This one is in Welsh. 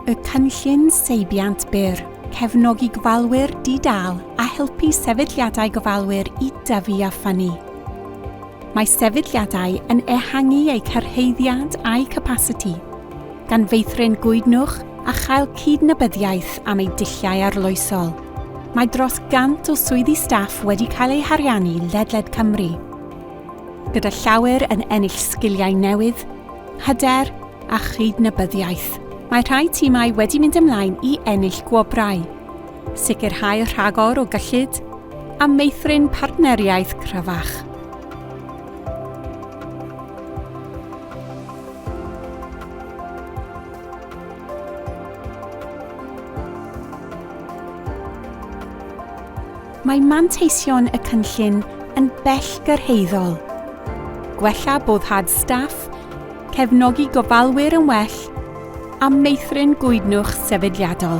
Y Cynllun Seibiant Byr, cefnogi gofalwyr di-dal a helpu sefydliadau gofalwyr i dyfu a ffynnu. Mae sefydliadau yn ehangu eu cyrhaeddiad a'i capasiti, gan feithrin gwydnwch a chael cydnabyddiaeth am eu dulliau arloesol. Mae dros 100 o swyddi staff wedi cael eu hariannu ledled Cymru, gyda llawer yn ennill sgiliau newydd, hyder a chydnabyddiaeth. Mae rhai timau wedi mynd ymlaen i ennill gwobrau, sicrhau rhagor o gyllid a meithrin partneriaeth cryfach. Mae manteision y cynllun yn bell gyrhaeddol. Gwella boddhad staff, cefnogi gofalwyr yn well, a meithrin gwydnwch sefydliadol.